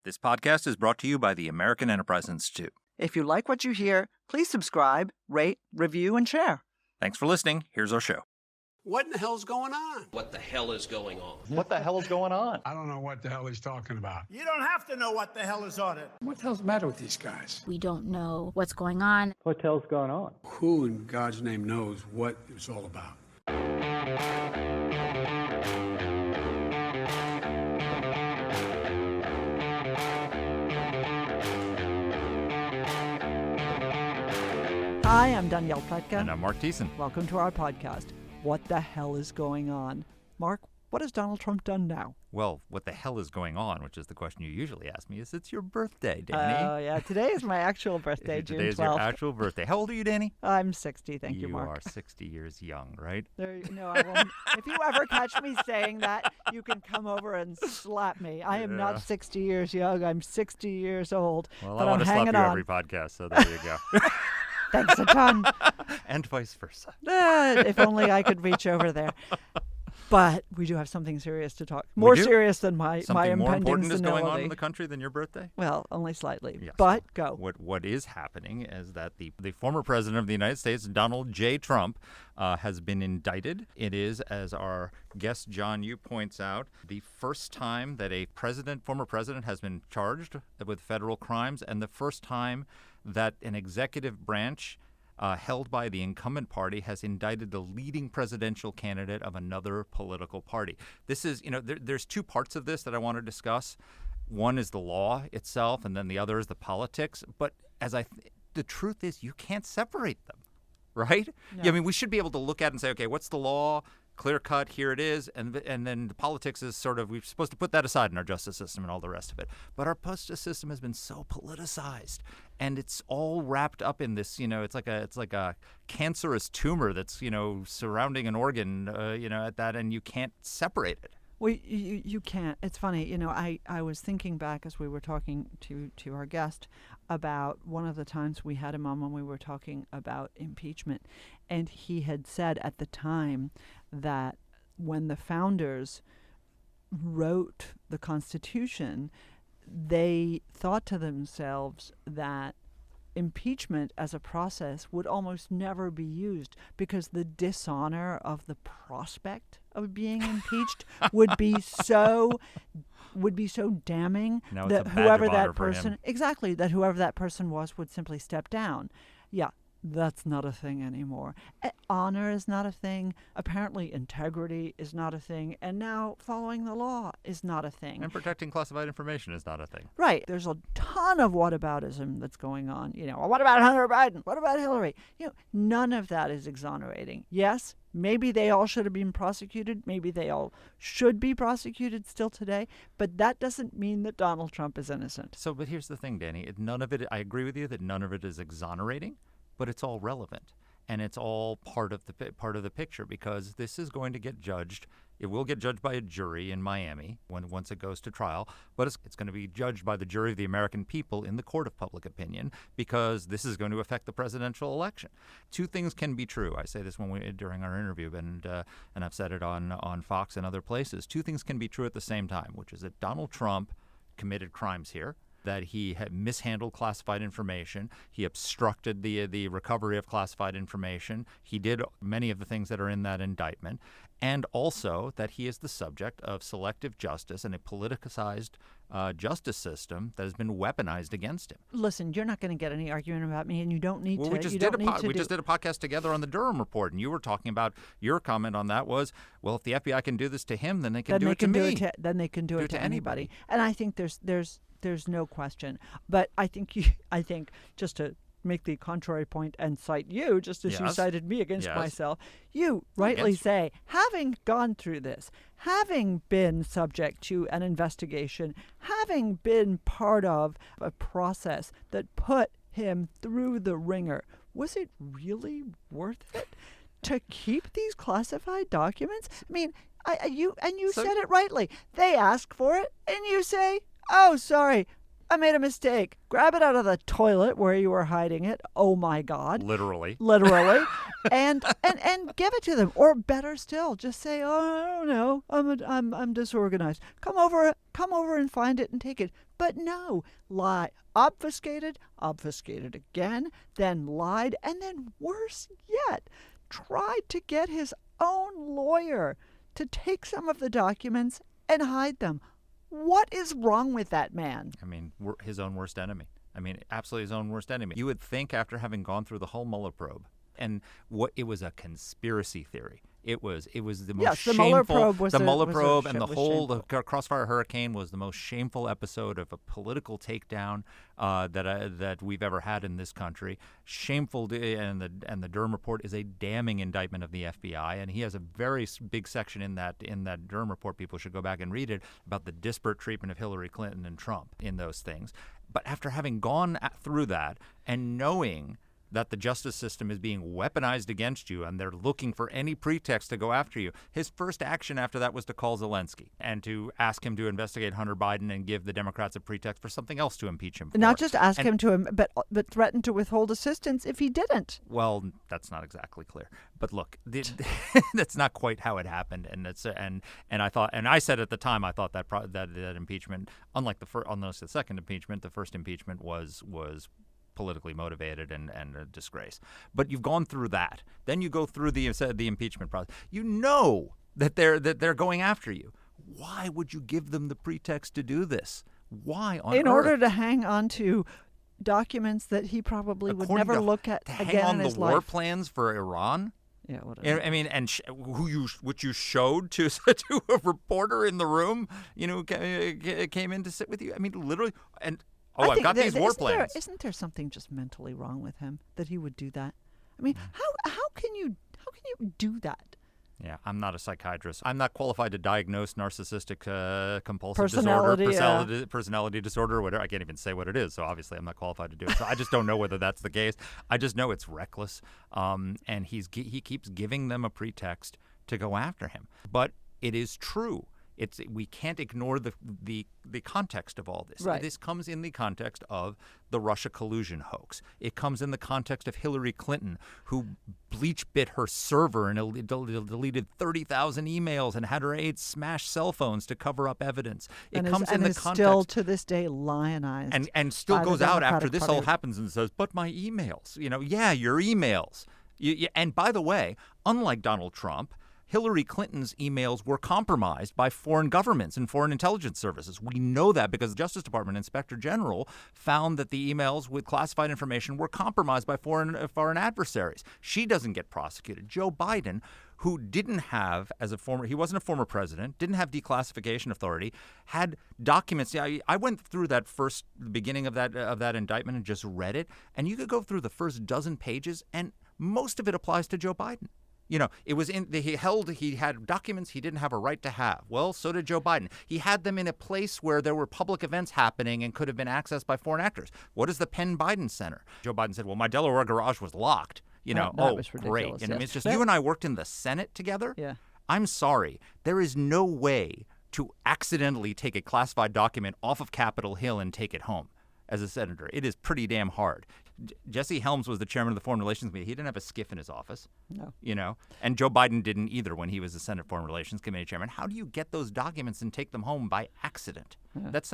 This podcast is brought to you by the American Enterprise Institute. If you like what you hear, please subscribe, rate, review, and share. Thanks for listening. Here's our show. What in the hell's going on? What the hell is going on? What the hell is going on? I don't know what the hell he's talking about. You don't have to know what the hell is on it. What the hell's the matter with these guys? We don't know what's going on. What the hell's going on? Who in God's name knows what it's all about? Hi, I'm Danielle Pletka. And I'm Mark Thiessen. Welcome to our podcast, What the Hell is Going On? Mark, what has Donald Trump done now? Well, what the hell is going on, which is the question you usually ask me, is it's your birthday, Danny. Oh, yeah. Today is my actual birthday, June 12th. Today is your actual birthday. How old are you, Danny? I'm 60, thank you, Mark. You are 60 years young, right? No, I won't. If you ever catch me saying that, you can come over and slap me. I am not 60 years young. I'm 60 years old. Well, but I want I'm to slap hanging you on. every podcast, so there you go. Thanks a ton. And vice versa. If only I could reach over there. But we do have something serious to talk. More serious than my impending Something more important is senility. going on in the country than your birthday? Well, only slightly. Yes. But go. What is happening is that the former president of the United States, Donald J. Trump, has been indicted. It is, as our guest John Yu points out, the first time that a former president has been charged with federal crimes, and the first time that an executive branch held by the incumbent party has indicted the leading presidential candidate of another political party. This is, there's two parts of this that I want to discuss. One is the law itself, and then the other is the politics. But the truth is, you can't separate them, right? No. Yeah, I mean, we should be able to look at it and say, okay, what's the law? Clear cut, here it is, and then the politics is sort of, we're supposed to put that aside in our justice system and all the rest of it. But our justice system has been so politicized, and it's all wrapped up in this, it's like a cancerous tumor that's, surrounding an organ, at that, and you can't separate it. Well, you can't. It's funny. I was thinking back as we were talking to our guest about one of the times we had him on when we were talking about impeachment. And he had said at the time that when the founders wrote the Constitution, they thought to themselves that impeachment as a process would almost never be used because the dishonor of the prospect of being impeached would be so damning that whoever that person was would simply step down. Yeah, that's not a thing anymore. Honor is not a thing. Apparently integrity is not a thing. And now following the law is not a thing. And protecting classified information is not a thing. Right. There's a ton of whataboutism that's going on. What about Hunter Biden? What about Hillary? None of that is exonerating. Yes, maybe they all should have been prosecuted. Maybe they all should be prosecuted still today. But that doesn't mean that Donald Trump is innocent. But here's the thing, Danny. None of it, I agree with you that none of it is exonerating, but it's all relevant. And it's all part of the picture, because this is going to get judged. It will get judged by a jury in Miami once it goes to trial, but it's going to be judged by the jury of the American people in the court of public opinion, because this is going to affect the presidential election. Two things can be true. I say this during our interview, and I've said it on Fox and other places. Two things can be true at the same time, which is that Donald Trump committed crimes here, that he had mishandled classified information, he obstructed the recovery of classified information, he did many of the things that are in that indictment, and also that he is the subject of selective justice and a politicized justice system that has been weaponized against him. Listen, you're not going to get any argument about me, and you don't need to. We just did a podcast together on the Durham report, and you were talking about, your comment on that was, well, if the FBI can do this to him, then they can do it to me. Then they can do it to anybody. And I think there's no question. But I think just to make the contrary point and cite you, just as you cited me against myself, you rightly say, having gone through this, having been subject to an investigation, having been part of a process that put him through the ringer, was it really worth it to keep these classified documents? I mean, you said it rightly. They ask for it, and you say, oh, sorry, I made a mistake. Grab it out of the toilet where you were hiding it. Oh my God. Literally. and give it to them. Or better still, just say, "Oh, I don't know. I'm disorganized. Come over and find it and take it." But no, lie, obfuscated again, then lied, and then worse yet, tried to get his own lawyer to take some of the documents and hide them. What is wrong with that man? I mean, his own worst enemy. I mean, absolutely his own worst enemy. You would think after having gone through the whole Mueller probe, and it was a conspiracy theory. It was the most Yes, the shameful. Mueller probe was the a- Mueller was a- probe and the was whole shameful. Crossfire Hurricane was the most shameful episode of a political takedown that we've ever had in this country. Shameful, and the Durham report is a damning indictment of the FBI, and he has a very big section in that Durham report. People should go back and read it about the disparate treatment of Hillary Clinton and Trump in those things. But after having gone through that and knowing that the justice system is being weaponized against you and they're looking for any pretext to go after you, his first action after that was to call Zelensky and to ask him to investigate Hunter Biden and give the Democrats a pretext for something else to impeach him for. Not just ask him to, but threaten to withhold assistance if he didn't. Well, that's not exactly clear. But look, that's not quite how it happened. And I thought, and I said at the time, I thought that impeachment, unlike the second impeachment, the first impeachment was politically motivated and a disgrace. But you've gone through that. Then you go through the impeachment process. You know that they're going after you. Why would you give them the pretext to do this? Why on earth? In order to hang on to documents that he probably would According never to- look at to hang again on in the his war life. plans for Iran? Yeah, whatever. I mean, and which you showed to a reporter in the room, who came in to sit with you. I mean, literally, and I've think got these war plans. Isn't there something just mentally wrong with him that he would do that? I mean, how can you do that? Yeah, I'm not a psychiatrist. I'm not qualified to diagnose narcissistic compulsive Personality, disorder, personality disorder, or whatever. I can't even say what it is, so obviously I'm not qualified to do it. So I just don't know whether that's the case. I just know it's reckless, and he keeps giving them a pretext to go after him. But it is true. We can't ignore the context of all this. Right. This comes in the context of the Russia collusion hoax. It comes in the context of Hillary Clinton, who bleach bit her server and deleted 30,000 emails and had her aides smash cell phones to cover up evidence. It comes in the context still to this day lionized. and still by the goes out after Democratic this Party. all happens and says, "But my emails." Yeah, your emails. And by the way, unlike Donald Trump, Hillary Clinton's emails were compromised by foreign governments and foreign intelligence services. We know that because the Justice Department Inspector General found that the emails with classified information were compromised by foreign adversaries. She doesn't get prosecuted. Joe Biden, who didn't have, he wasn't a former president, didn't have declassification authority, had documents. I went through the beginning of that indictment and just read it, and you could go through the first dozen pages, and most of it applies to Joe Biden. It was he had documents he didn't have a right to have. Well, so did Joe Biden. He had them in a place where there were public events happening and could have been accessed by foreign actors. What is the Penn Biden Center? Joe Biden said, well, my Delaware garage was locked. That was great. ridiculous, And yes. it's just, you and I worked in the Senate together. Yeah. I'm sorry. There is no way to accidentally take a classified document off of Capitol Hill and take it home as a senator. It is pretty damn hard. Jesse Helms was the chairman of the Foreign Relations Committee. He didn't have a skiff in his office. No. And Joe Biden didn't either when he was the Senate Foreign Relations Committee chairman. How do you get those documents and take them home by accident? Yeah. That's,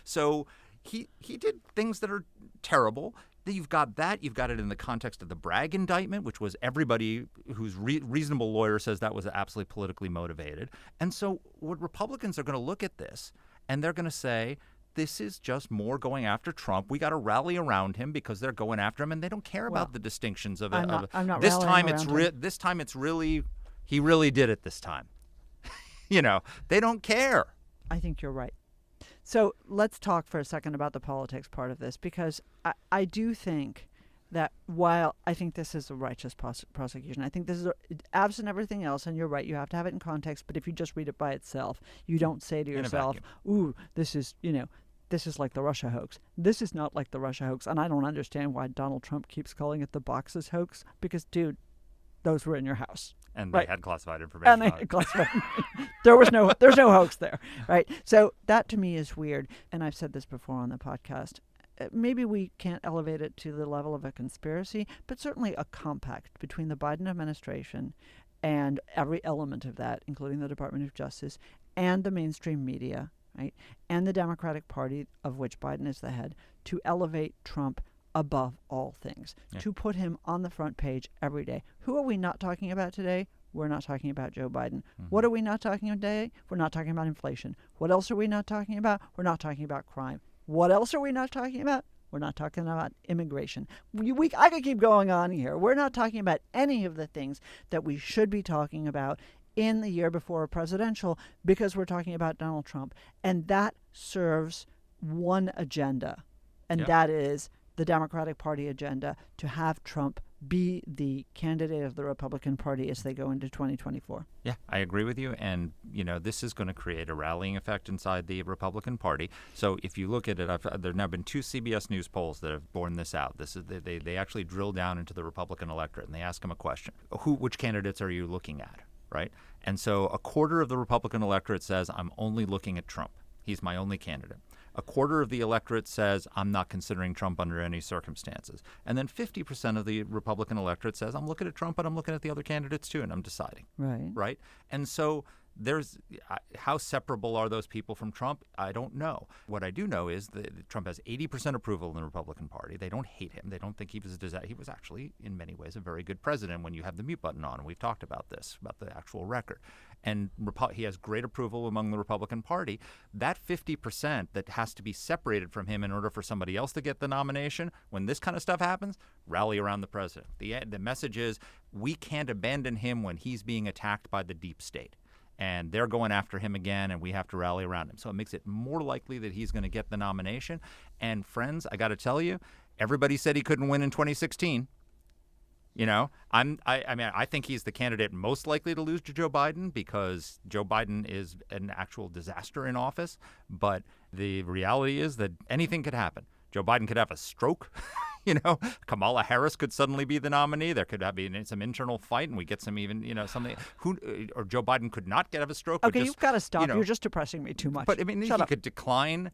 so he did things that are terrible. You've got that. You've got it in the context of the Bragg indictment, which was everybody who's reasonable lawyer says that was absolutely politically motivated. And so what Republicans are going to look at this and they're going to say, this is just more going after Trump. We got to rally around him because they're going after him, and they don't care about the distinctions of it. I'm not this rallying time. around him. This time it's really, he really did it this time. They don't care. I think you're right. So let's talk for a second about the politics part of this, because I do think that while I think this is a righteous prosecution, I think this is absent everything else, and you're right, you have to have it in context, but if you just read it by itself, you don't say to yourself, ooh, this is like the Russia hoax. This is not like the Russia hoax, and I don't understand why Donald Trump keeps calling it the boxes hoax, because, dude, those were in your house. And Right. they had classified information. And they on it. classified. There's no hoax there, right? So that to me is weird. And I've said this before on the podcast. Maybe we can't elevate it to the level of a conspiracy, but certainly a compact between the Biden administration and every element of that, including the Department of Justice and the mainstream media, right, and the Democratic Party, of which Biden is the head, to elevate Trump above all things, to put him on the front page every day. Who are we not talking about today? We're not talking about Joe Biden. What are we not talking about today? We're not talking about inflation. What else are we not talking about? We're not talking about crime. What else are we not talking about? We're not talking about immigration. I could keep going on here. We're not talking about any of the things that we should be talking about in the year before a presidential, because we're talking about Donald Trump. And that serves one agenda, and that is the Democratic Party agenda to have Trump be the candidate of the Republican Party as they go into 2024. Yeah, I agree with you. And, this is going to create a rallying effect inside the Republican Party. So if you look at it, there have now been 2 CBS News polls that have borne this out. This is they actually drill down into the Republican electorate and they ask them a question. Which candidates are you looking at, right? And so a quarter of the Republican electorate says, I'm only looking at Trump. He's my only candidate. A quarter of the electorate says, I'm not considering Trump under any circumstances. And then 50% of the Republican electorate says, I'm looking at Trump, but I'm looking at the other candidates too, and I'm deciding. Right? And so how separable are those people from Trump? I don't know. What I do know is that Trump has 80% approval in the Republican Party. They don't hate him. They don't think he was actually, in many ways, a very good president when you have the mute button on. And we've talked about this, about the actual record. And he has great approval among the Republican Party. That 50% that has to be separated from him in order for somebody else to get the nomination, when this kind of stuff happens, rally around the president. The message is we can't abandon him when he's being attacked by the deep state. And they're going after him again, and we have to rally around him. So it makes it more likely that he's going to get the nomination. And friends, I got to tell you, everybody said he couldn't win in 2016. I think he's the candidate most likely to lose to Joe Biden because Joe Biden is an actual disaster in office. But the reality is that anything could happen. Joe Biden could have a stroke. Kamala Harris could suddenly be the nominee. There could be some internal fight, and we get some something. Or Joe Biden could not have a stroke. Okay, you've got to stop. You're just depressing me too much. But he could decline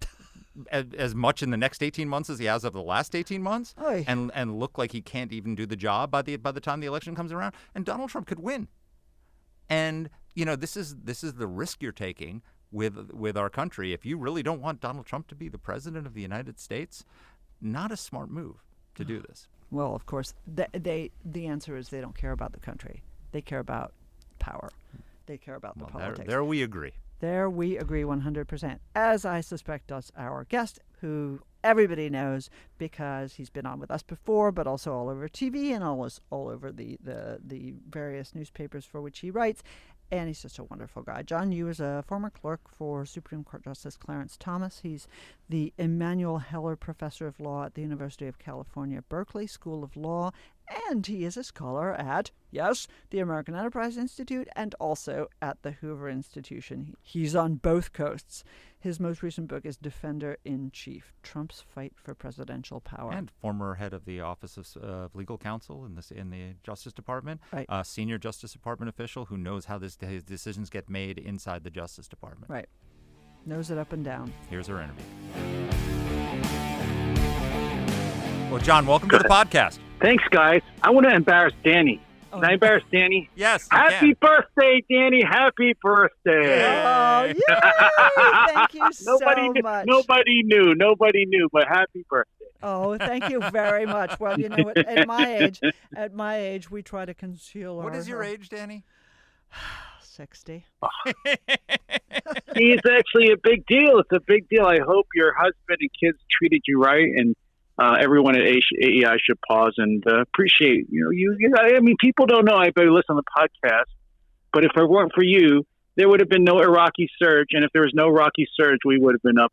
as much in the next 18 months as he has over the last 18 months, and look like he can't even do the job by the time the election comes around. And Donald Trump could win. And this is the risk you're taking with our country. If you really don't want Donald Trump to be the president of the United States, not a smart move to do this. Well, of course, the answer is they don't care about the country. They care about power. They care about the politics. There we agree. There we agree 100%, as I suspect does our guest, who everybody knows because he's been on with us before, but also all over TV and all over the various newspapers for which he writes. And he's just a wonderful guy. John Yoo is a former clerk for Supreme Court Justice Clarence Thomas. He's the Emanuel Heller Professor of Law at the University of California, Berkeley School of Law. And he is a scholar at, yes, the American Enterprise Institute and also at the Hoover Institution. He's on both coasts. His most recent book is Defender-in-Chief, Trump's Fight for Presidential Power. And former head of the Office of Legal Counsel in the Justice Department, right. Senior Justice Department official who knows how his decisions get made inside the Justice Department. Right. Knows it up and down. Here's our interview. Well, John, welcome to the podcast. Thanks, guys. I want to embarrass Danny. Can I embarrass Danny? Yes. Happy birthday, Danny. Happy birthday. Oh, yay! Thank you so much. Nobody knew, but happy birthday. Oh, thank you very much. Well, at my age, we try to conceal What is your age, Danny? 60. It's actually a big deal. It's a big deal. I hope your husband and kids treated you right, and everyone at AEI should pause and appreciate you. I mean, people don't know. I better listen to the podcast. But if it weren't for you, there would have been no Iraqi surge, and if there was no Iraqi surge, we would have been up,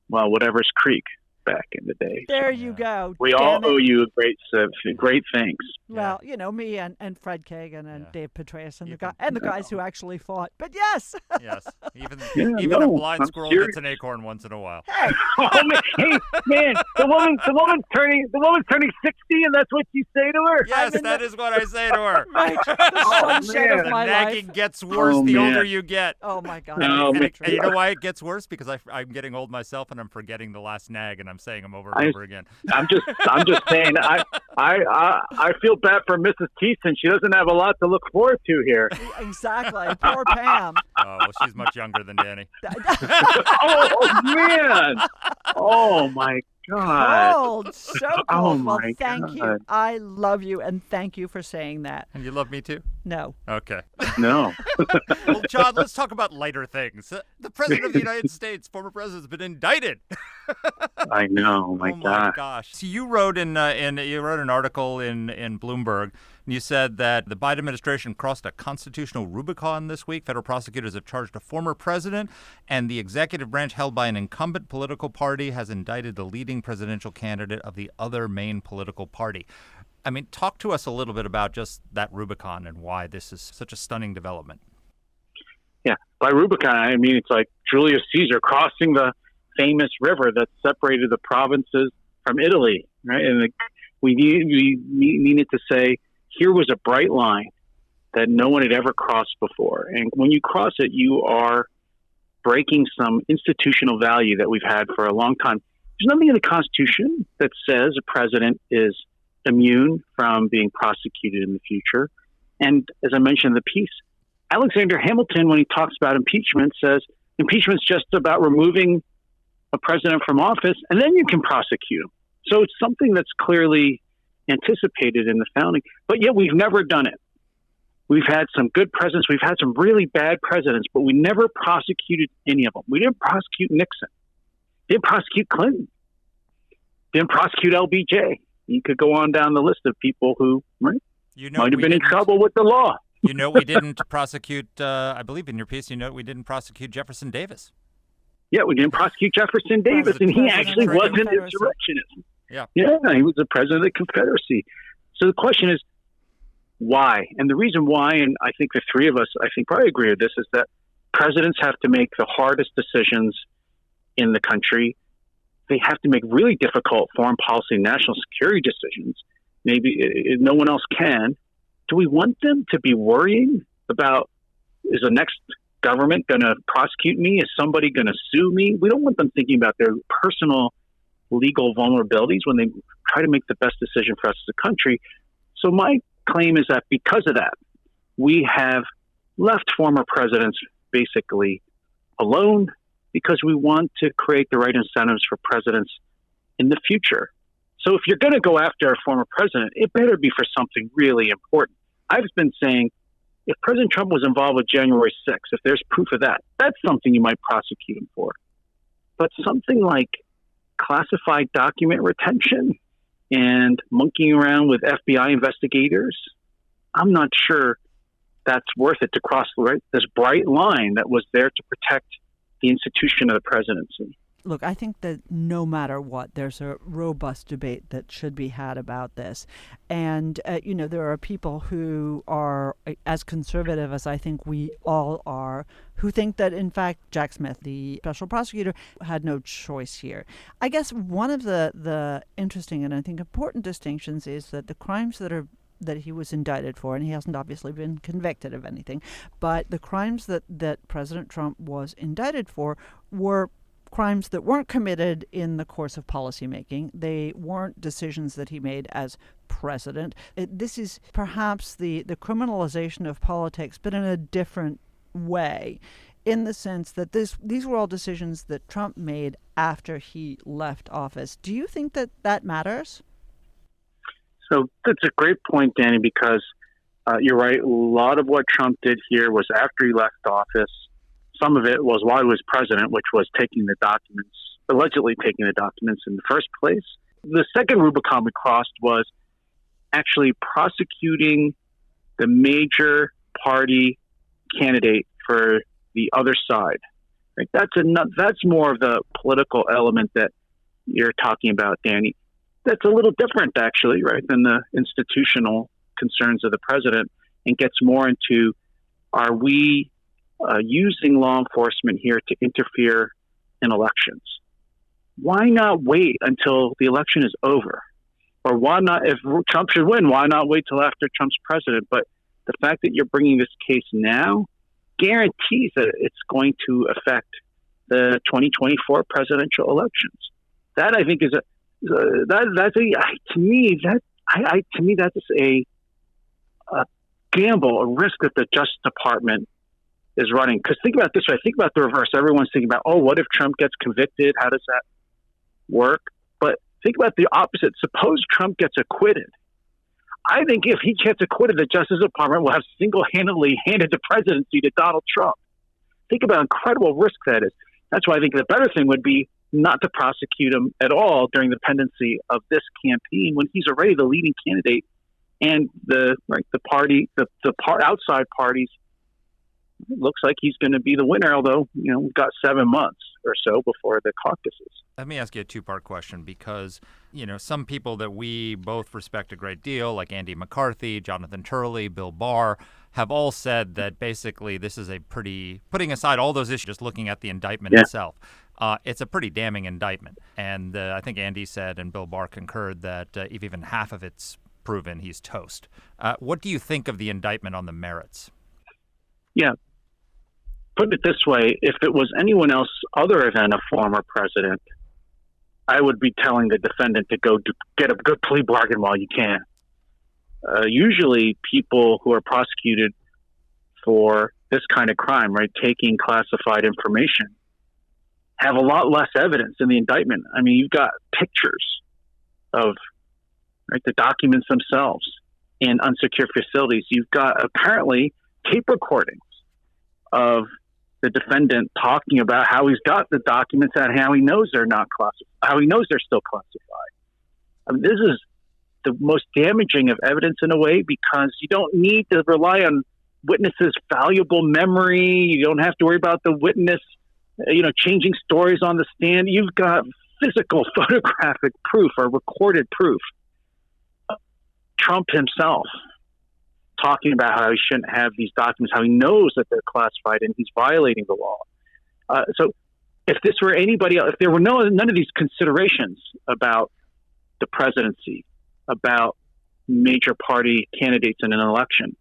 whatever's creek. back in the day. There you go. We Damn all it. owe you great things. Well, me and Fred Kagan and Yeah. Dave Petraeus and Ethan. the guys who actually fought. But yes. Yes. Even Yeah, a no, blind I'm squirrel serious. gets an acorn once in a while. Oh, man. Hey, man, the woman's turning 60, and that's what you say to her. Yes, that is what I say to her. Right. The sunset man. of The my nagging life. gets worse Oh, the older man. you get. Oh my God. No, that's man. And you know why it gets worse? Because I'm getting old myself and I'm forgetting the last nag and I'm saying them over and over again. I'm just saying. I feel bad for Mrs. Thiessen. She doesn't have a lot to look forward to here. Exactly. Poor Pam. Oh, well, she's much younger than Danny. Oh man! Oh my God! Cold. So cold. Oh, Well, my thank you. God. I love you, and thank you for saying that. And you love me too? No. Okay. No. Well, John, let's talk about lighter things. The President of the United States, former president, has been indicted. I know. My Oh my God. gosh! So you wrote you wrote an article in Bloomberg, and you said that the Biden administration crossed a constitutional Rubicon this week. Federal prosecutors have charged a former president, and the executive branch held by an incumbent political party has indicted the leading presidential candidate of the other main political party. I mean, talk to us a little bit about just that Rubicon and why this is such a stunning development. Yeah. By Rubicon, I mean it's like Julius Caesar crossing the famous river that separated the provinces from Italy, right? And we needed to say here was a bright line that no one had ever crossed before. And when you cross it, you are breaking some institutional value that we've had for a long time. There's nothing in the Constitution that says a president is immune from being prosecuted in the future. And as I mentioned in the piece, Alexander Hamilton, when he talks about impeachment, says impeachment's just about removing a president from office, and then you can prosecute him. So it's something that's clearly anticipated in the founding, but yet we've never done it. We've had some good presidents. We've had some really bad presidents, but we never prosecuted any of them. We didn't prosecute Nixon. Didn't prosecute Clinton. Didn't prosecute LBJ. You could go on down the list of people who might have been in trouble with the law. You know, we didn't prosecute, I believe in your piece, we didn't prosecute Jefferson Davis. Yeah, we didn't prosecute Jefferson Davis, and he actually wasn't an insurrectionist. Yeah, he was the president of the Confederacy. So the question is, why? And the reason why, and I think the three of us, probably agree with this, is that presidents have to make the hardest decisions in the country. They have to make really difficult foreign policy and national security decisions. Maybe no one else can. Do we want them to be worrying about, is the next government going to prosecute me? Is somebody going to sue me? We don't want them thinking about their personal legal vulnerabilities when they try to make the best decision for us as a country. So my claim is that because of that, we have left former presidents basically alone because we want to create the right incentives for presidents in the future. So if you're going to go after a former president, it better be for something really important. I've been saying, if President Trump was involved with January 6th, if there's proof of that, that's something you might prosecute him for. But something like classified document retention and monkeying around with FBI investigators, I'm not sure that's worth it to cross this bright line that was there to protect the institution of the presidency. Look, I think that no matter what, there's a robust debate that should be had about this. And, there are people who are as conservative as I think we all are, who think that, in fact, Jack Smith, the special prosecutor, had no choice here. I guess one of the interesting and I think important distinctions is that the crimes that he was indicted for, and he hasn't obviously been convicted of anything, but the crimes that President Trump was indicted for were crimes that weren't committed in the course of policymaking. They weren't decisions that he made as president. This is perhaps the criminalization of politics, but in a different way, in the sense that these were all decisions that Trump made after he left office. Do you think that matters? So that's a great point, Danny, because you're right. A lot of what Trump did here was after he left office. Some of it was while he was president, which was allegedly taking the documents in the first place. The second Rubicon we crossed was actually prosecuting the major party candidate for the other side. Right? That's more of the political element that you're talking about, Danny, that's a little different, actually, right, than the institutional concerns of the president, and gets more into, are we using law enforcement here to interfere in elections? Why not wait until the election is over? Or why not, if Trump should win, why not wait till after Trump's president? But the fact that you're bringing this case now guarantees that it's going to affect the 2024 presidential elections. That, I think, is to me that's a gamble, a risk that the Justice Department is running. Because think about it this way. Think about the reverse. Everyone's thinking about, what if Trump gets convicted? How does that work? But think about the opposite. Suppose Trump gets acquitted. I think if he gets acquitted, the Justice Department will have single-handedly handed the presidency to Donald Trump. Think about how incredible risk that is. That's why I think the better thing would be not to prosecute him at all during the pendency of this campaign, when he's already the leading candidate, and the outside parties, it looks like he's going to be the winner. Although we've got 7 months or so before the caucuses. Let me ask you a two-part question, because some people that we both respect a great deal, like Andy McCarthy, Jonathan Turley, Bill Barr, have all said that basically this is a pretty, putting aside all those issues, just looking at the indictment itself, it's a pretty damning indictment. And I think Andy said, and Bill Barr concurred, that if even half of it's proven, he's toast. What do you think of the indictment on the merits? Yeah. Put it this way, if it was anyone else other than a former president, I would be telling the defendant to go get a good plea bargain while you can. Usually people who are prosecuted for this kind of crime, right, taking classified information, have a lot less evidence in the indictment. I mean, you've got pictures of the documents themselves in unsecured facilities. You've got apparently tape recordings of the defendant talking about how he's got the documents and how he knows they're not classified, how he knows they're still classified. I mean, this is the most damaging of evidence in a way, because you don't need to rely on witnesses' valuable memory. You don't have to worry about the witness, changing stories on the stand. You've got physical photographic proof or recorded proof. Trump himself talking about how he shouldn't have these documents, how he knows that they're classified and he's violating the law. So if this were anybody else, if there were none of these considerations about the presidency, about major party candidates in an election,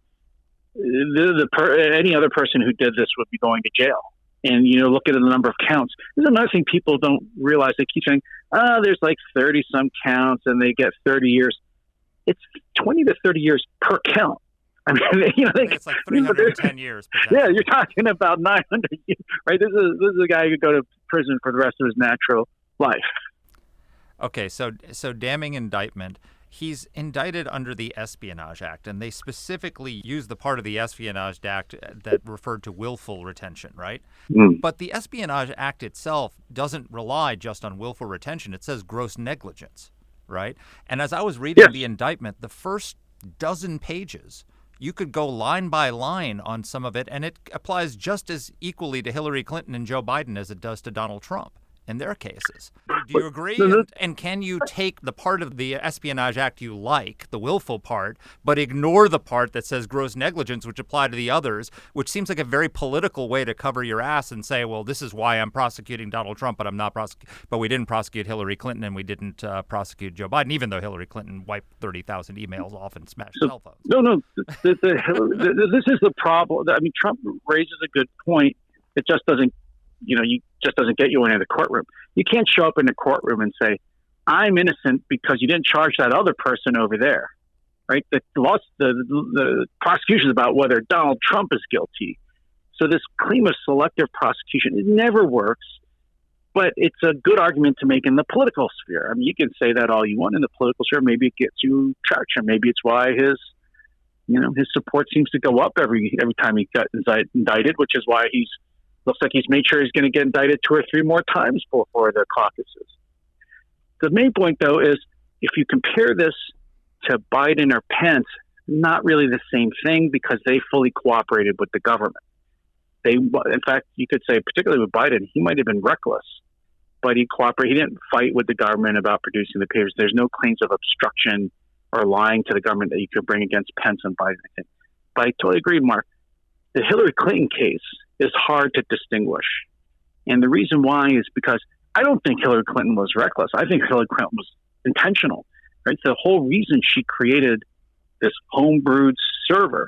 any other person who did this would be going to jail. And, look at the number of counts. There's another thing people don't realize. They keep saying, there's like 30 some counts and they get 30 years. It's 20 to 30 years per count. I mean, it's like 310 years. Yeah, you're talking about 900 years, right? This is a guy who could go to prison for the rest of his natural life. Okay, so damning indictment. He's indicted under the Espionage Act, and they specifically use the part of the Espionage Act that referred to willful retention, right? But the Espionage Act itself doesn't rely just on willful retention. It says gross negligence, right? And as I was reading the indictment, the first dozen pages, you could go line by line on some of it, and it applies just as equally to Hillary Clinton and Joe Biden as it does to Donald Trump in their cases. Do you agree? And can you take the part of the Espionage Act you like, the willful part, but ignore the part that says gross negligence, which apply to the others, which seems like a very political way to cover your ass and say, well, this is why I'm prosecuting Donald Trump, but I'm not but we didn't prosecute Hillary Clinton and we didn't prosecute Joe Biden, even though Hillary Clinton wiped 30,000 emails off and smashed cell phones. No. This is the problem. I mean, Trump raises a good point. It just doesn't get you into the courtroom. You can't show up in the courtroom and say, I'm innocent because you didn't charge that other person over there, right? The prosecution is about whether Donald Trump is guilty. So this claim of selective prosecution, it never works, but it's a good argument to make in the political sphere. I mean, you can say that all you want in the political sphere. Maybe it gets you traction. Maybe it's why his support seems to go up every time he got indicted, which is why looks like he's made sure he's going to get indicted 2 or 3 more times before the caucuses. The main point, though, is if you compare this to Biden or Pence, not really the same thing, because they fully cooperated with the government. In fact, you could say, particularly with Biden, he might have been reckless but he cooperated. He didn't fight with the government about producing the papers. There's no claims of obstruction or lying to the government that you could bring against Pence and Biden. But I totally agree, Mark. The Hillary Clinton case is hard to distinguish. And the reason why is because I don't think Hillary Clinton was reckless. I think Hillary Clinton was intentional. Right? The whole reason she created this homebrewed server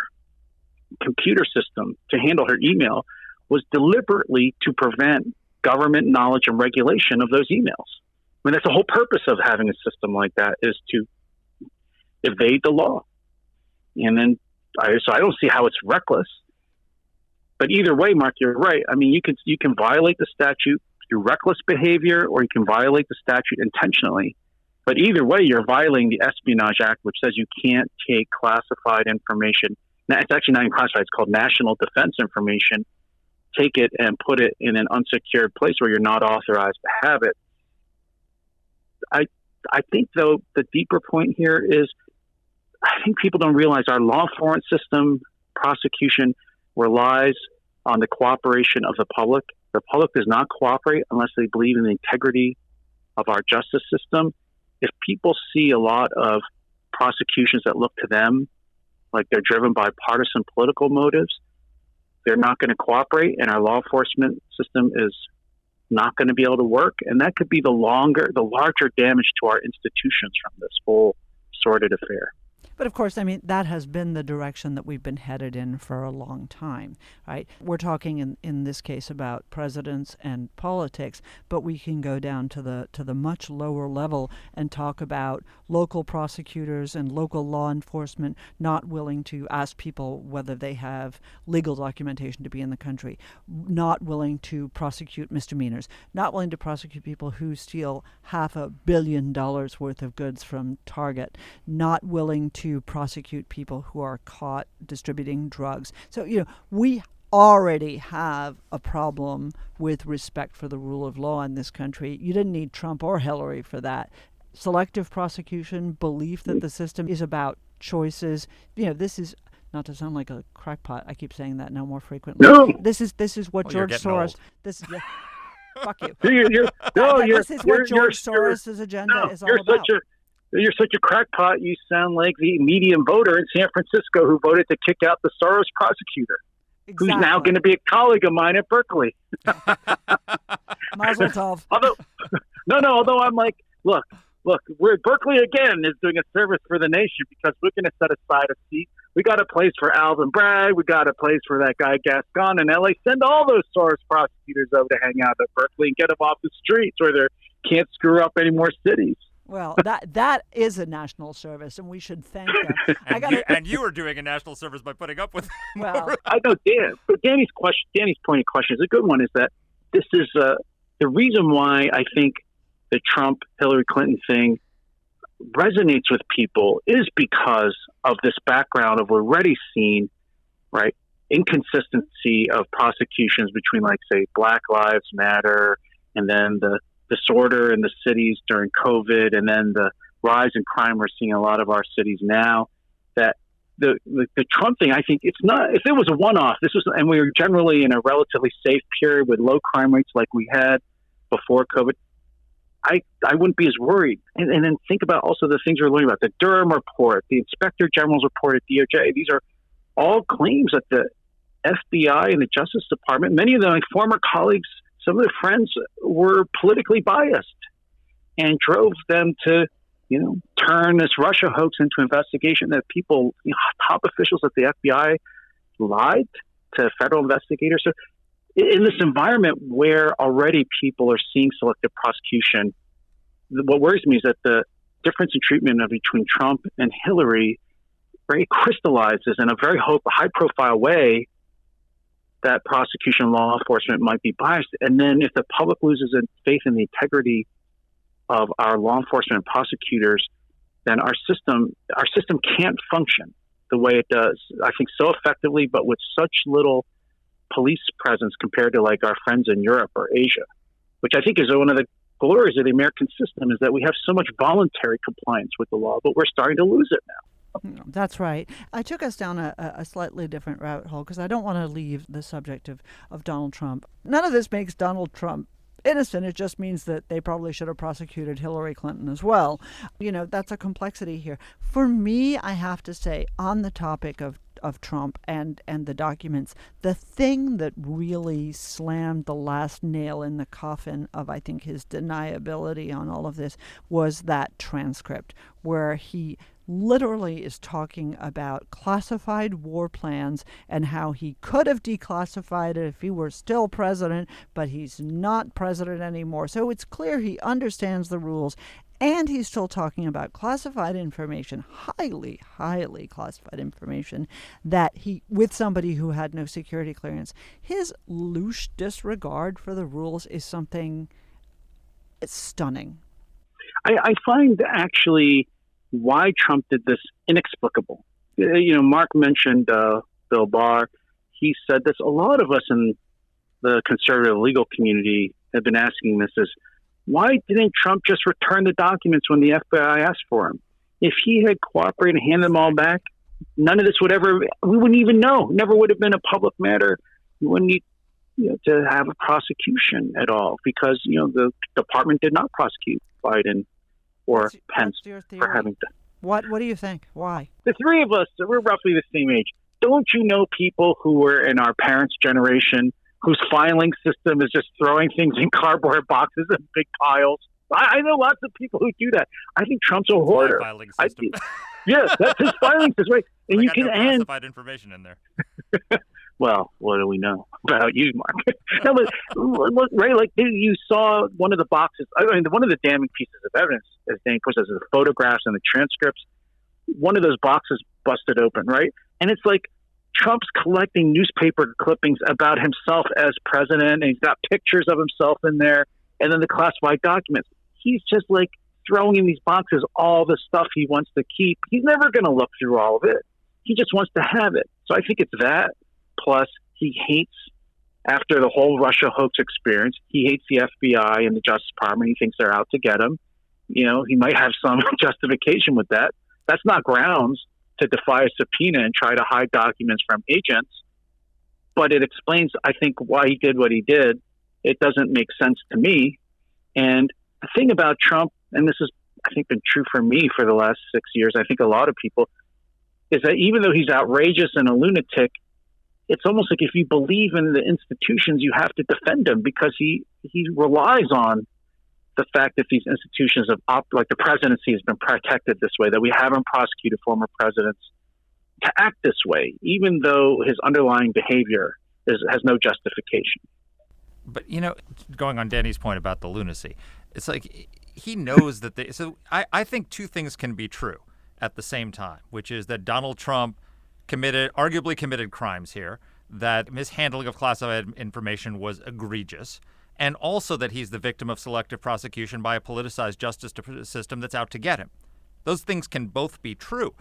computer system to handle her email was deliberately to prevent government knowledge and regulation of those emails. I mean, that's the whole purpose of having a system like that, is to evade the law. And then, so I don't see how it's reckless. But either way, Mark, you're right. I mean, you can violate the statute through reckless behavior, or you can violate the statute intentionally. But either way, you're violating the Espionage Act, which says you can't take classified information. Now, it's actually not even classified. It's called national defense information. Take it and put it in an unsecured place where you're not authorized to have it. I think, though, the deeper point here is I think people don't realize our law enforcement system, prosecution, relies on the cooperation of the public. The public does not cooperate unless they believe in the integrity of our justice system. If people see a lot of prosecutions that look to them like they're driven by partisan political motives, they're not going to cooperate, and our law enforcement system is not going to be able to work. And that could be the larger damage to our institutions from this whole sordid affair. But of course, I mean, that has been the direction that we've been headed in for a long time, right? We're talking in this case about presidents and politics, but we can go down to the much lower level and talk about local prosecutors and local law enforcement not willing to ask people whether they have legal documentation to be in the country, not willing to prosecute misdemeanors, not willing to prosecute people who steal $500 million worth of goods from Target, not willing to prosecute people who are caught distributing drugs. So, we already have a problem with respect for the rule of law in this country. You didn't need Trump or Hillary for that. Selective prosecution, belief that the system is about choices. This is not to sound like a crackpot. I keep saying that now more frequently. No. This is what George Soros. Fuck you. This is what George Soros' agenda is all about. You're such a crackpot. You sound like the median voter in San Francisco who voted to kick out the Soros prosecutor, exactly. Who's now going to be a colleague of mine at Berkeley. Mazel tov. Although I'm like, look, we're Berkeley again is doing a service for the nation because we're going to set aside a seat. We got a place for Alvin Bragg. We got a place for that guy Gascon in LA. Send all those Soros prosecutors over to hang out at Berkeley and get them off the streets where they can't screw up any more cities. Well, that is a national service, and we should thank them. And you are doing a national service by putting up with them. Well, I know, Dan. But Danny's pointed question is a good one. Is that this is the reason why I think the Trump-Hillary Clinton thing resonates with people is because of this background of we're already seeing, right, inconsistency of prosecutions between, like, say, Black Lives Matter and then the disorder in the cities during COVID, and then the rise in crime we're seeing in a lot of our cities now. That the Trump thing, I think it's not. If it was a one-off, and we were generally in a relatively safe period with low crime rates like we had before COVID, I wouldn't be as worried. And then think about also the things we're learning about the Durham report, the Inspector General's report at DOJ. These are all claims that the FBI and the Justice Department, many of them, like former colleagues, some of their friends, were politically biased and drove them to, turn this Russia hoax into investigation that people, top officials at the FBI lied to federal investigators. So in this environment where already people are seeing selective prosecution, what worries me is that the difference in treatment between Trump and Hillary very crystallizes in a very high-profile way that prosecution law enforcement might be biased. And then if the public loses faith in the integrity of our law enforcement and prosecutors, then our system can't function the way it does, I think, so effectively, but with such little police presence compared to, like, our friends in Europe or Asia, which I think is one of the glories of the American system, is that we have so much voluntary compliance with the law, but we're starting to lose it now. That's right. I took us down a slightly different rabbit hole because I don't want to leave the subject of Donald Trump. None of this makes Donald Trump innocent. It just means that they probably should have prosecuted Hillary Clinton as well. That's a complexity here. For me, I have to say, on the topic of Trump and the documents, the thing that really slammed the last nail in the coffin of, I think, his deniability on all of this was that transcript where he literally is talking about classified war plans and how he could have declassified it if he were still president, but he's not president anymore. So it's clear he understands the rules. And he's still talking about classified information, highly, highly classified information, that with somebody who had no security clearance. His loose disregard for the rules is something stunning. I find actually why Trump did this inexplicable. Mark mentioned Bill Barr. He said this. A lot of us in the conservative legal community have been asking this is, why didn't Trump just return the documents when the FBI asked for them? If he had cooperated and handed them all back, none of this we wouldn't even know. Never would have been a public matter. We wouldn't need to have a prosecution at all because, the department did not prosecute Biden or Pence for having done. What do you think? Why? The three of us, we're roughly the same age. Don't you know people who were in our parents' generation whose filing system is just throwing things in cardboard boxes in big piles? I know lots of people who do that. I think Trump's a hoarder. Filing system. Yes, that's his filing system, right? And you can classified information in there. Well, what do we know about you, Mark? No, but right, like you saw one of the boxes. I mean, one of the damning pieces of evidence, as Danny puts it, is the photographs and the transcripts. One of those boxes busted open, right? And it's like Trump's collecting newspaper clippings about himself as president, and he's got pictures of himself in there, and then the classified documents. He's just like throwing in these boxes all the stuff he wants to keep. He's never going to look through all of it. He just wants to have it. So I think it's that. Plus, he hates, after the whole Russia hoax experience, he hates the FBI and the Justice Department. He thinks they're out to get him. He might have some justification with that. That's not grounds to defy a subpoena and try to hide documents from agents. But it explains, I think, why he did what he did. It doesn't make sense to me. And the thing about Trump, and this has, I think, been true for me for the last 6 years, I think a lot of people, is that even though he's outrageous and a lunatic, it's almost like if you believe in the institutions, you have to defend him because he relies on the fact that these institutions like the presidency has been protected this way, that we haven't prosecuted former presidents to act this way, even though his underlying behavior has no justification. But, going on Danny's point about the lunacy, it's like he knows that so I think two things can be true at the same time, which is that Donald Trump arguably committed crimes here, that mishandling of classified information was egregious, and also that he's the victim of selective prosecution by a politicized justice system that's out to get him. Those things can both be true.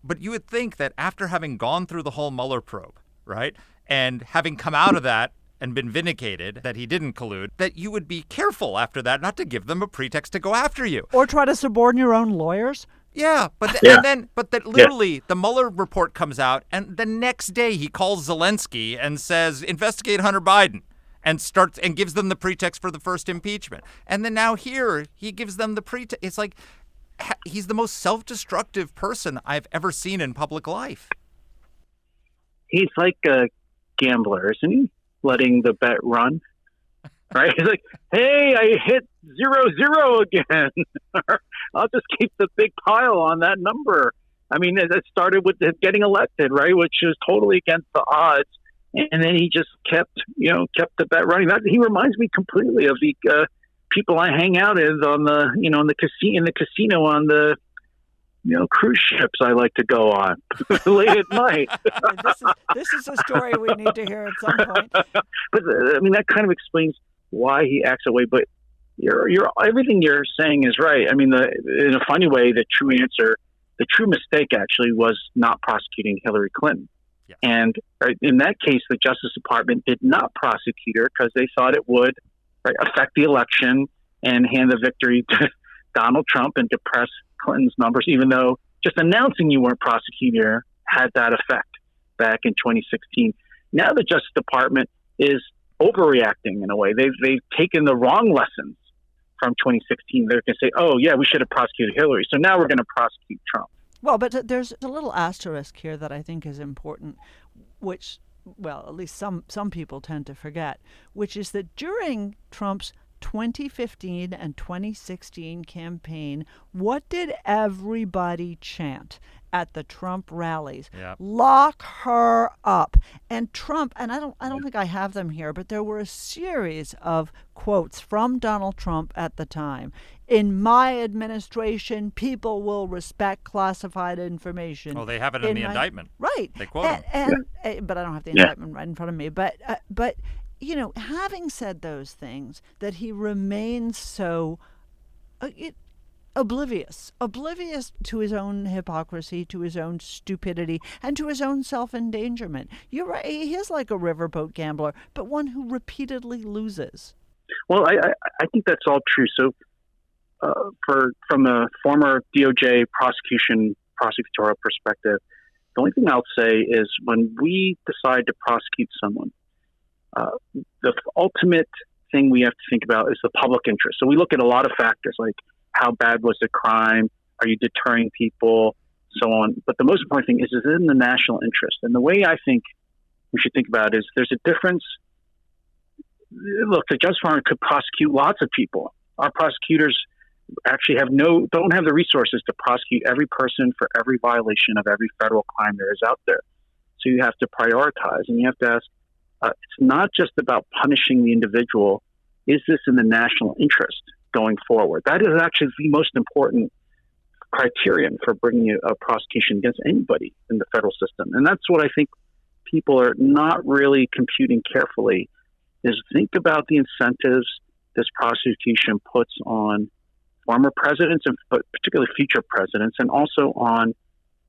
But you would think that after having gone through the whole Mueller probe, right, and having come out of that and been vindicated that he didn't collude, that you would be careful after that not to give them a pretext to go after you. Or try to suborn your own lawyers. Yeah, but that literally the Mueller report comes out, and the next day he calls Zelensky and says, investigate Hunter Biden, and gives them the pretext for the first impeachment. And then now here he gives them the pretext. It's like he's the most self-destructive person I've ever seen in public life. He's like a gambler, isn't he? Letting the bet run. Right? He's like, hey, I hit 0-0 again. I'll just keep the big pile on that number. I mean, it started with him getting elected, right, which is totally against the odds. And then he just kept the bet running. He reminds me completely of the people I hang out with on the, in the casino on the, cruise ships I like to go on late at night. This is a story we need to hear at some point. But that kind of explains why he acts that way. But everything you're saying is right. I mean, in a funny way, the true mistake actually was not prosecuting Hillary Clinton. Yeah. And in that case, the Justice Department did not prosecute her because they thought it would affect the election and hand the victory to Donald Trump and depress Clinton's numbers, even though just announcing you weren't prosecuting her had that effect back in 2016. Now the Justice Department is overreacting in a way. They've taken the wrong lessons from 2016. They're going to say, oh, yeah, we should have prosecuted Hillary, so now we're going to prosecute Trump. Well, but there's a little asterisk here that I think is important, which, well, at least some people tend to forget, which is that during Trump's 2015 and 2016 campaign, what did everybody chant at the Trump rallies? Yep. Lock her up. And Trump, and I don't think I have them here, but there were a series of quotes from Donald Trump at the time. In my administration, people will respect classified information. Oh, they have it in the indictment. Right. They quote him. But I don't have the indictment right in front of me. But you know, having said those things, that he remains so oblivious to his own hypocrisy, to his own stupidity, and to his own self-endangerment. You're right. He is like a riverboat gambler, but one who repeatedly loses. Well, I think that's all true. So from a former DOJ prosecutorial perspective, the only thing I'll say is when we decide to prosecute someone, the ultimate thing we have to think about is the public interest. So we look at a lot of factors like how bad was the crime, are you deterring people, so on. But the most important thing is it in the national interest? And the way I think we should think about it is there's a difference. Look, the Justice Department could prosecute lots of people. Our prosecutors actually don't have the resources to prosecute every person for every violation of every federal crime there is out there. So you have to prioritize, and you have to ask, it's not just about punishing the individual. Is this in the national interest going forward? That is actually the most important criterion for bringing a prosecution against anybody in the federal system. And that's what I think people are not really computing carefully, is think about the incentives this prosecution puts on former presidents, and but particularly future presidents, and also on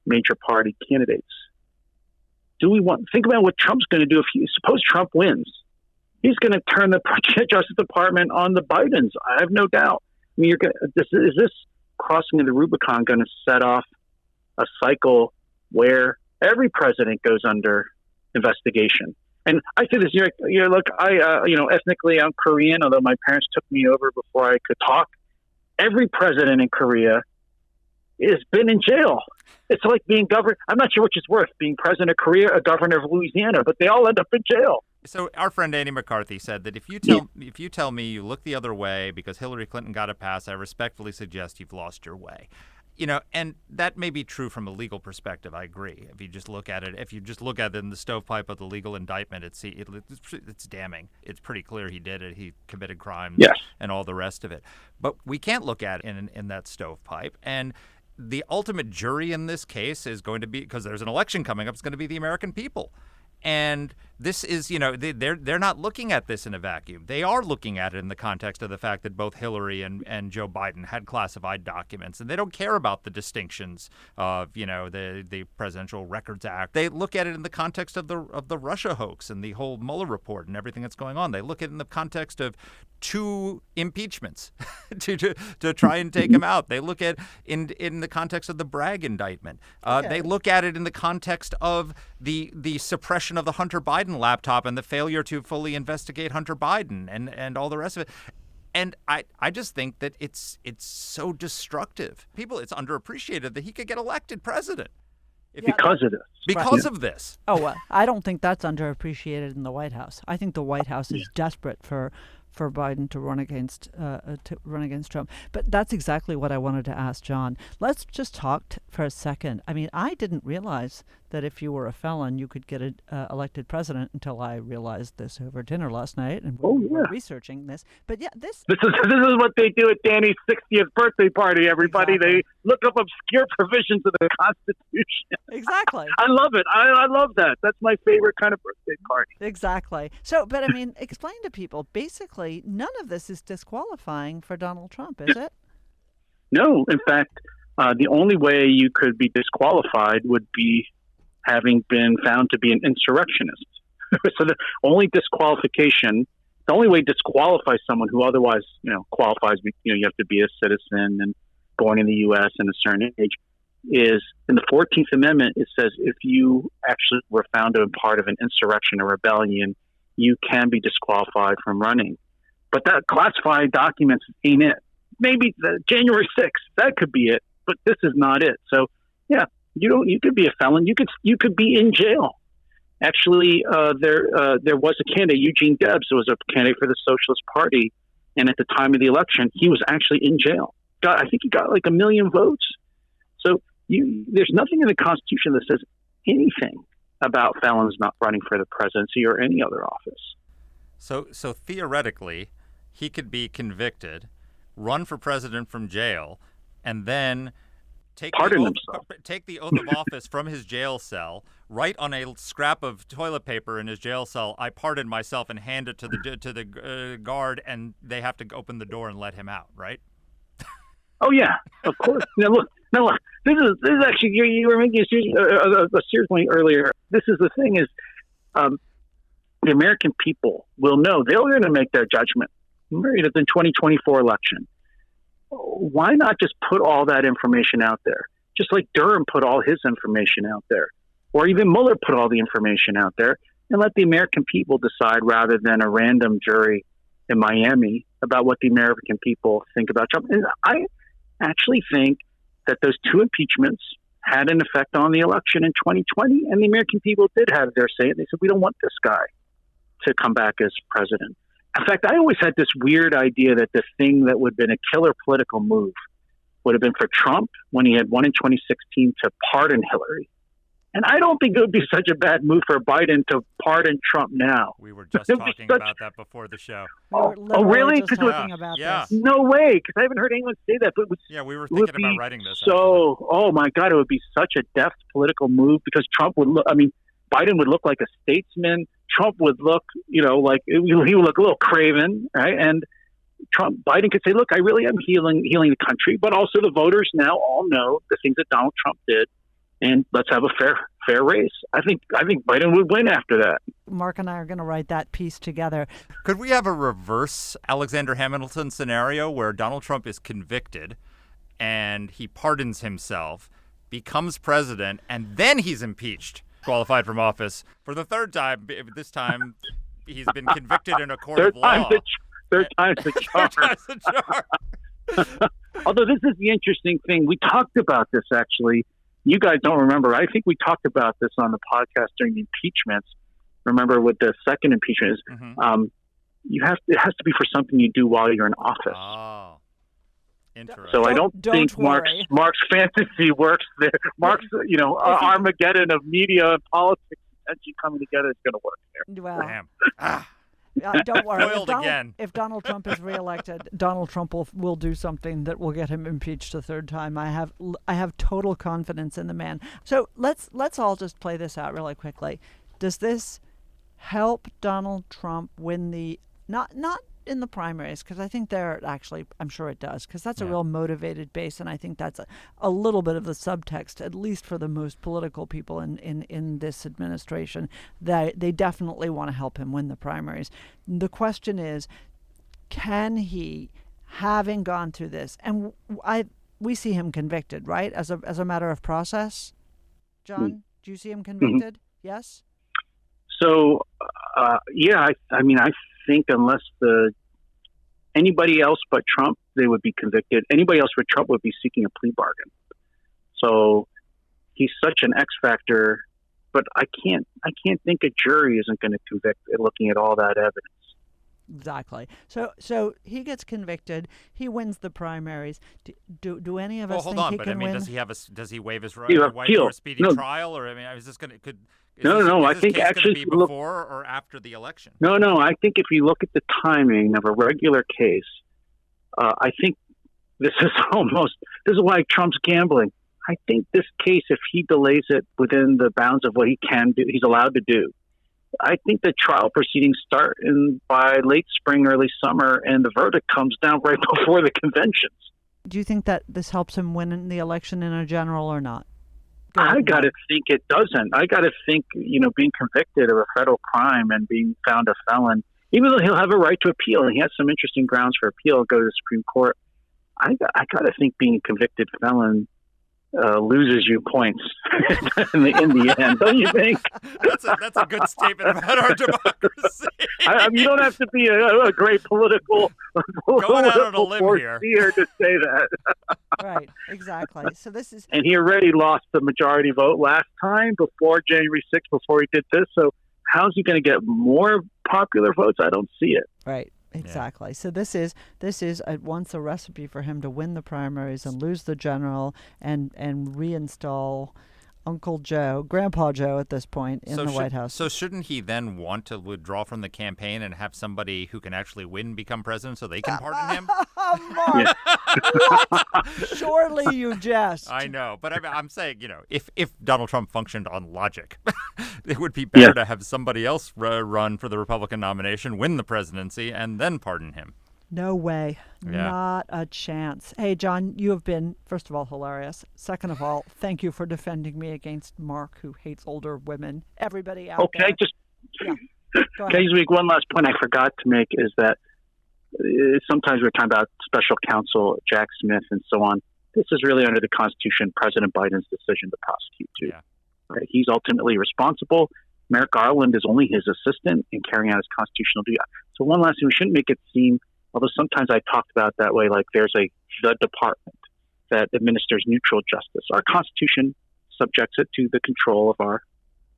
major party candidates. Think about what Trump's going to do suppose Trump wins. He's going to turn the Justice Department on the Bidens. I have no doubt. I mean, is this crossing of the Rubicon going to set off a cycle where every president goes under investigation? And I say this, look, ethnically I'm Korean, although my parents took me over before I could talk. Every president in Korea has been in jail. It's like being governor. I'm not sure which is worse, being president of Korea or governor of Louisiana, but they all end up in jail. So our friend Andy McCarthy said that if you tell me you look the other way because Hillary Clinton got a pass, I respectfully suggest you've lost your way. You know, and that may be true from a legal perspective. I agree. If you just look at it in the stovepipe of the legal indictment, it's damning. It's pretty clear he did it. He committed crimes, yes, and all the rest of it. But we can't look at it in that stovepipe. And the ultimate jury in this case is going to be, because there's an election coming up, it's going to be the American people. And this is, they're not looking at this in a vacuum. They are looking at it in the context of the fact that both Hillary and Joe Biden had classified documents, and they don't care about the distinctions of, the Presidential Records Act. They look at it in the context of the Russia hoax and the whole Mueller report and everything that's going on. They look at it in the context of 2 impeachments to try and take him out. They look at in the context of the Bragg indictment. They look at it in the context of the suppression of the Hunter Biden laptop and the failure to fully investigate Hunter Biden and all the rest of it. And I just think that it's so destructive. It's underappreciated that he could get elected president. Because of this. Because of this. Oh, well, I don't think that's underappreciated in the White House. I think the White House is desperate for Biden to run against Trump. But that's exactly what I wanted to ask John. Let's just talk for a second. I mean, I didn't realize that if you were a felon, you could get elected president until I realized this over dinner last night, and we were researching this. But yeah, this is what they do at Danny's 60th birthday party. Everybody, They look up obscure provisions of the Constitution. Exactly. I love it. I love that. That's my favorite kind of birthday party. Exactly. So, but I mean, explain to people. Basically, none of this is disqualifying for Donald Trump, is it? No. In fact, the only way you could be disqualified would be having been found to be an insurrectionist. So the only way to disqualify someone who otherwise, qualifies, you have to be a citizen and born in the U.S. and a certain age, is in the 14th Amendment, it says if you actually were found to be part of an insurrection or rebellion, you can be disqualified from running. But that classified documents ain't it. Maybe the January 6th, that could be it, but this is not it. So, yeah, you could be a felon. You could be in jail. Actually, there was a candidate, Eugene Debs, who was a candidate for the Socialist Party, and at the time of the election, he was actually in jail. I think he got like 1 million votes. So there's nothing in the Constitution that says anything about felons not running for the presidency or any other office. So theoretically, he could be convicted, run for president from jail, and then take the oath of office from his jail cell, write on a scrap of toilet paper in his jail cell, "I pardon myself," and hand it to the guard, and they have to open the door and let him out, right? Oh yeah, of course. Now look. This is actually you were making a serious point earlier. This is the thing is, the American people will know they're going to make their judgment in the 2024 election. Why not just put all that information out there? Just like Durham put all his information out there, or even Mueller put all the information out there, and let the American people decide rather than a random jury in Miami about what the American people think about Trump. And I actually think that those two impeachments had an effect on the election in 2020, and the American people did have their say. They said, we don't want this guy to come back as president. In fact, I always had this weird idea that the thing that would have been a killer political move would have been for Trump when he had won in 2016 to pardon Hillary. And I don't think it would be such a bad move for Biden to pardon Trump now. We were just talking about that before the show. Oh, really? Just talking about this. No way, because I haven't heard anyone say that. But we were thinking about writing this. So, oh my God, it would be such a deft political move because Trump would look, Biden would look like a statesman. Trump would look, like he would look a little craven, right? And Biden could say, look, I really am healing the country, but also the voters now all know the things that Donald Trump did. And let's have a fair race. I think Biden would win after that. Mark and I are going to write that piece together. Could we have a reverse Alexander Hamilton scenario where Donald Trump is convicted and he pardons himself, becomes president, and then he's impeached, qualified from office for the third time? This time he's been convicted in a court of law. Third time's the charm. Although this is the interesting thing. We talked about this actually. You guys don't remember. I think we talked about this on the podcast during the impeachments. Remember with the second impeachment is it has to be for something you do while you're in office. Oh, interesting. So I don't think Mark's fantasy works there. Mark's Armageddon of media and politics actually coming together is going to work there. Well, damn. Don't worry. If Donald Trump is reelected, Donald Trump will do something that will get him impeached a third time. I have total confidence in the man. So let's all just play this out really quickly. Does this help Donald Trump win the not in the primaries? Because I think I'm sure it does, because that's a real motivated base, and I think that's a little bit of the subtext, at least for the most political people in this administration, that they definitely want to help him win the primaries. The question is, can he, having gone through this, and we see him convicted, right, as a matter of process? John, do you see him convicted? Yes? So, I think unless anybody else but Trump, they would be convicted. Anybody else but Trump would be seeking a plea bargain. So he's such an X factor, but I can't think a jury isn't going to convict looking at all that evidence. Exactly. So he gets convicted. He wins the primaries. Do any of us think he can win? Does he waive his right to a speedy trial, or is this going to I think actually be before or after the election? No. I think if you look at the timing of a regular case, I think this is why Trump's gambling. I think this case, if he delays it within the bounds of what he can do, he's allowed to do. I think the trial proceedings start by late spring, early summer, and the verdict comes down right before the conventions. Do you think that this helps him win the election in a general or not? I got to think it doesn't. I got to think, being convicted of a federal crime and being found a felon, even though he'll have a right to appeal, and he has some interesting grounds for appeal, go to the Supreme Court. I got to think being a convicted felon loses you points in the end, don't you think? That's a good statement about our democracy. You don't have to be a great political Going out on a limb here to say that. Right, exactly. So this is, And he already lost the majority vote last time before January 6th, before he did this. So how's he going to get more popular votes? I don't see it. right. Exactly. Yeah. So this is at once a recipe for him to win the primaries and lose the general and reinstall Uncle Joe, Grandpa Joe at this point in the White House. So shouldn't he then want to withdraw from the campaign and have somebody who can actually win become president so they can pardon him? Mark, what? Surely you jest. I know, but I'm saying, if Donald Trump functioned on logic, it would be better to have somebody else run for the Republican nomination, win the presidency, and then pardon him. No way. Yeah. Not a chance. Hey, John, you have been, first of all, hilarious. Second of all, thank you for defending me against Mark, who hates older women. Everybody out there. Okay, Yeah. Go can I just make one last point I forgot to make is that sometimes we're talking about special counsel Jack Smith and so on. This is really under the Constitution, President Biden's decision to prosecute too. Yeah. Right? He's ultimately responsible. Merrick Garland is only his assistant in carrying out his constitutional duty. So one last thing, we shouldn't make it seem, although sometimes I talked about it that way, like there's the department that administers neutral justice. Our Constitution subjects it to the control of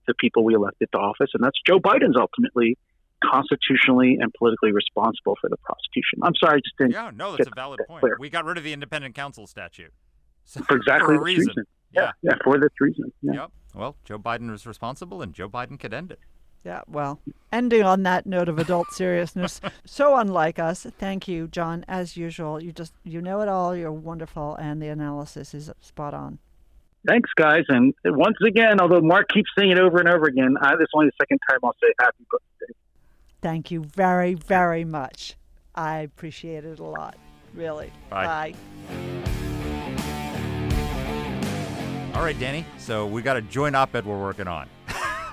the people we elected to office, and that's Joe Biden's ultimately constitutionally and politically responsible for the prosecution. I'm sorry, I just didn't. Yeah, no, that's a valid point. Clear. We got rid of the independent counsel statute. So, for exactly for a reason. Yeah, for this reason. Yeah. Yep. Well, Joe Biden was responsible, and Joe Biden could end it. Yeah, well, ending on that note of adult seriousness, so unlike us. Thank you, John. As usual, you know it all. You're wonderful, and the analysis is spot on. Thanks, guys. And once again, although Mark keeps saying it over and over again, this is only the second time I'll say happy birthday. Thank you very, very much. I appreciate it a lot. Really. Bye. All right, Danny. So we got a joint op-ed we're working on.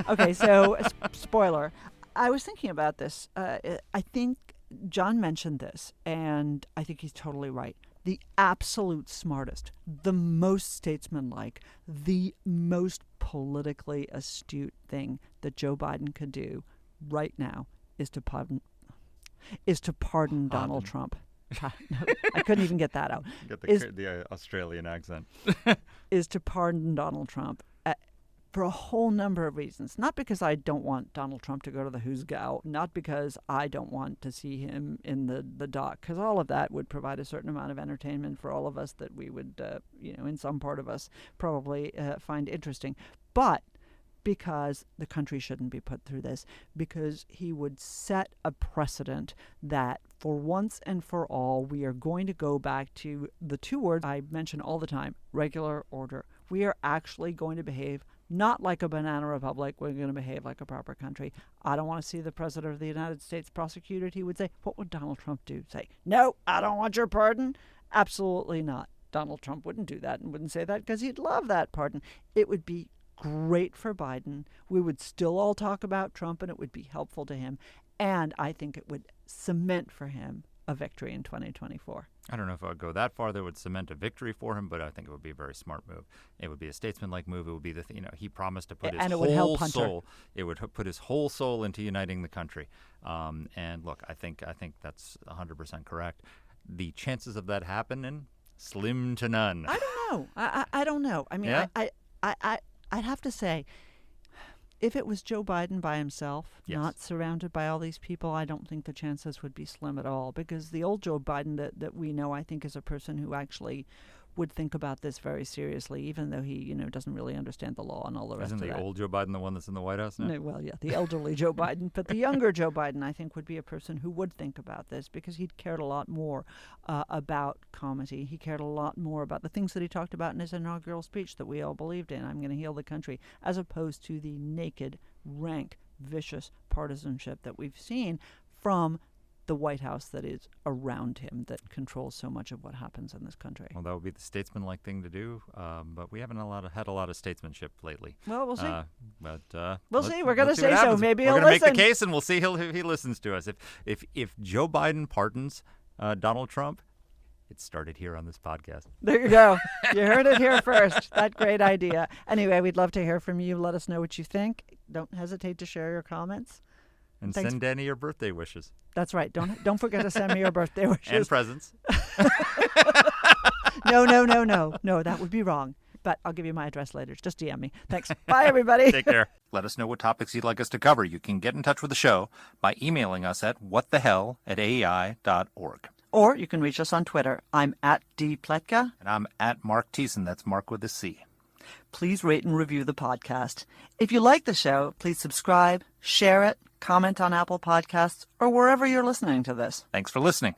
Okay, so spoiler. I was thinking about this. I think John mentioned this, and I think he's totally right. The absolute smartest, the most statesmanlike, the most politically astute thing that Joe Biden could do right now is to pardon Donald Trump. No, I couldn't even get that out. Get the Australian accent. Is to pardon Donald Trump for a whole number of reasons. Not because I don't want Donald Trump to go to the Who's Gal, not because I don't want to see him in the dock, because all of that would provide a certain amount of entertainment for all of us that we would, in some part of us probably find interesting. But because the country shouldn't be put through this, because he would set a precedent that for once and for all, we are going to go back to the two words I mention all the time, regular order. We are actually going to behave not like a banana republic. We're going to behave like a proper country. I don't want to see the president of the United States prosecuted. He would say, what would Donald Trump do? Say, no, I don't want your pardon? Absolutely not. Donald Trump wouldn't do that and wouldn't say that because he'd love that pardon. It would be great for Biden. We would still all talk about Trump and it would be helpful to him. And I think it would cement for him a victory in 2024. I don't know if I would go that far that would cement a victory for him, but I think it would be a very smart move. It would be a statesmanlike move. It would be he promised to put his whole soul. It would put his whole soul into uniting the country. And look, I think that's 100% correct. The chances of that happening, slim to none. I don't know. I don't know. I mean, yeah? I'd have to say, if it was Joe Biden by himself, yes, not surrounded by all these people, I don't think the chances would be slim at all. Because the old Joe Biden that we know, I think, is a person who actually would think about this very seriously, even though he, doesn't really understand the law and all the rest of that. Isn't the old Joe Biden the one that's in the White House now? No, well, yeah, the elderly Joe Biden. But the younger Joe Biden, I think, would be a person who would think about this because he cared a lot more about comity. He cared a lot more about the things that he talked about in his inaugural speech that we all believed in. I'm going to heal the country, as opposed to the naked, rank, vicious partisanship that we've seen from the White House that is around him, that controls so much of what happens in this country. Well, that would be the statesman-like thing to do, but we haven't had a lot of statesmanship lately. Well, we'll see. We'll see. We're going to say so. Maybe he'll listen. We're going to make listen. the case, and we'll see if he listens to us. If Joe Biden pardons Donald Trump, It started here on this podcast. There you go. You heard it here first. That great idea. Anyway, we'd love to hear from you. Let us know what you think. Don't hesitate to share your comments. And Thanks. send Danny your birthday wishes. That's right. Don't forget to send me your birthday wishes. And presents. No. No, that would be wrong. But I'll give you my address later. Just DM me. Thanks. Bye, everybody. Take care. Let us know what topics you'd like us to cover. You can get in touch with the show by emailing us at whatthehell@aei.org. Or you can reach us on Twitter. I'm at @dpletka. And I'm at Mark Thiessen. That's Mark with a C. Please rate and review the podcast. If you like the show, please subscribe, share it, comment on Apple Podcasts, or wherever you're listening to this. Thanks for listening.